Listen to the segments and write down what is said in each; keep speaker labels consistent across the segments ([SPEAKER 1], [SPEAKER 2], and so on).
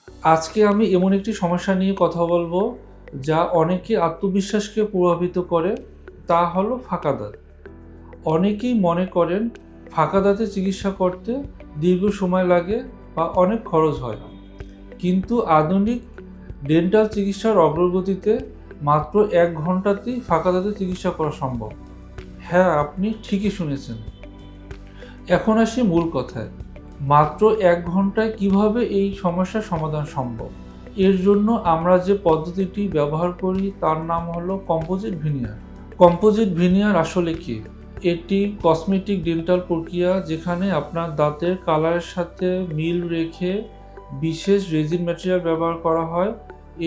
[SPEAKER 1] আজকে আমি এমন একটি সমস্যা নিয়ে কথা বলবো যা অনেকে আত্মবিশ্বাসকে প্রভাবিত করে, তা হলো ফাঁকা দাঁত। অনেকেই মনে করেন ফাঁকা দাঁতের চিকিৎসা করতে দীর্ঘ সময় লাগে বা অনেক খরচ হয়। কিন্তু আধুনিক ডেন্টাল চিকিৎসার অগ্রগতিতে মাত্র 1 ঘন্টাতেই ফাঁকা দাঁতের চিকিৎসা করা সম্ভব। হ্যাঁ, আপনি ঠিকই শুনেছেন। এখন আসি মূল কথায়। মাত্র 1 ঘন্টায় কিভাবে এই সমস্যার সমাধান সম্ভব? এর জন্য আমরা যে পদ্ধতিটি ব্যবহার করি তার নাম হলো কম্পোজিট ভিনিয়ার। কম্পোজিট ভিনিয়ার আসলে কি? এটি কসমেটিক ডেন্টাল প্রক্রিয়া যেখানে আপনার দাঁতের কালারের সাথে মিল রেখে বিশেষ রেজিন ম্যাটেরিয়াল ব্যবহার করা হয়।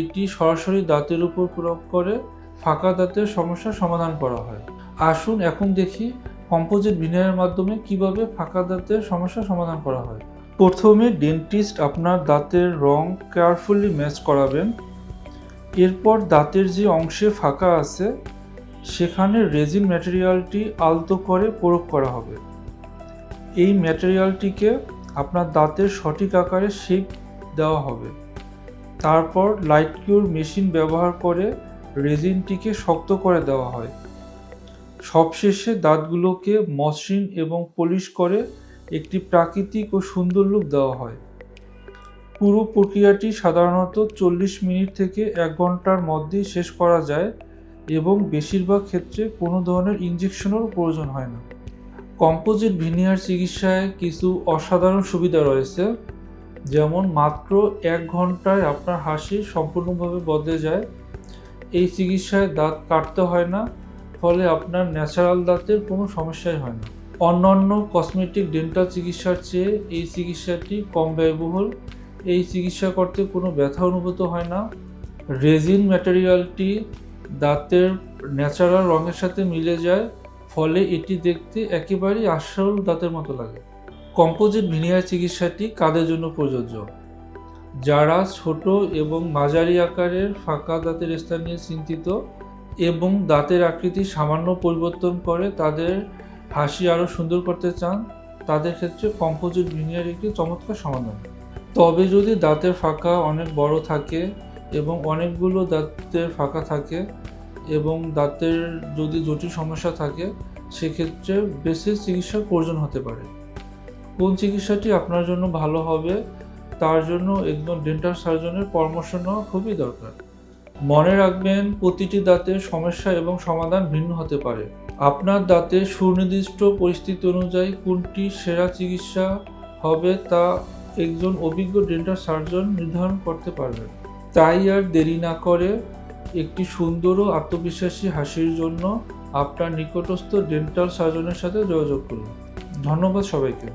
[SPEAKER 1] এটি সরাসরি দাঁতের উপর প্রয়োগ করে ফাঁকা দাঁতের সমস্যার সমাধান করা হয়। আসুন এখন দেখি কম্পোজিট ভিনিয়ারের মাধ্যমে কিভাবে ফাঁকা দাঁতের সমস্যার সমাধান করা হয়। প্রথমে ডেন্টিস্ট আপনার দাঁতের রং কেয়ারফুলি ম্যাচ করাবেন। এরপর দাঁতের যে অংশে ফাঁকা আছে সেখানে রেজিন ম্যাটেরিয়ালটি আলতো করে প্রয়োগ করা হবে। এই ম্যাটেরিয়ালটিকে আপনার দাঁতের সঠিক আকারে শেপ দেওয়া হবে। তারপর লাইট কিউর মেশিন ব্যবহার করে রেজিনটিকে শক্ত করে দেওয়া হয়। সবশেষে দাঁতগুলোকে মসৃণ এবং পলিশ করে একটি প্রাকৃতিক ও সুন্দর লুক দেওয়া হয়। পুরো প্রক্রিয়াটি সাধারণত 40 মিনিট থেকে 1 ঘন্টার মধ্যেই শেষ করা যায় এবং বেশিরভাগ ক্ষেত্রে কোনো ধরনের ইনজেকশনেরও প্রয়োজন হয় না। কম্পোজিট ভিনিয়ার চিকিৎসায় কিছু অসাধারণ সুবিধা রয়েছে, যেমন মাত্র 1 ঘন্টায় আপনার হাসি সম্পূর্ণভাবে বদলে যায়। এই চিকিৎসায় দাঁত কাটতে হয় না, ফলে আপনার ন্যাচারাল দাঁতের কোনো সমস্যাই হয় না। অন্যান্য কসমেটিক ডেন্টাল চিকিৎসার চেয়ে এই চিকিৎসাটি কম ব্যয়বহুল। এই চিকিৎসা করতে কোনো ব্যথা অনুভূত হয় না। রেজিন ম্যাটেরিয়ালটি দাঁতের ন্যাচারাল রঙের সাথে মিলে যায়, ফলে এটি দেখতে একেবারেই আসল দাঁতের মতো লাগে। কম্পোজিট ভিনিয়ার চিকিৎসাটি কাদের জন্য প্রযোজ্য? যারা ছোট এবং মাঝারি আকারের ফাঁকা দাঁতের স্থান নিয়ে চিন্তিত এবং দাঁতের আকৃতি সামান্য পরিবর্তন করে তাদের হাসি আরও সুন্দর করতে চান, তাদের ক্ষেত্রে কম্পোজিট ভিনিয়ার একটি চমৎকার সমাধান। তবে যদি দাঁতের ফাঁকা অনেক বড় থাকে এবং অনেকগুলো দাঁতের ফাঁকা থাকে এবং দাঁতের যদি জটিল সমস্যা থাকে, সেক্ষেত্রে বিশেষ চিকিৎসার প্রয়োজন হতে পারে। কোন চিকিৎসাটি আপনার জন্য ভালো হবে তার জন্য একজন ডেন্টাল সার্জনের পরামর্শ নেওয়া খুবই দরকার। মনে রাখবেন, প্রতিটি দাঁতের সমস্যা এবং সমাধান ভিন্ন হতে পারে। আপনার দাঁতের সুনির্দিষ্ট পরিস্থিতি অনুযায়ী কোনটি সেরা চিকিৎসা হবে তা একজন অভিজ্ঞ ডেন্টাল সার্জন নির্ধারণ করতে পারবেন। তাই আর দেরি না করে একটি সুন্দর ও আত্মবিশ্বাসী হাসির জন্য আপনার নিকটস্থ ডেন্টাল সার্জনের সাথে যোগাযোগ করুন। ধন্যবাদ সবাইকে।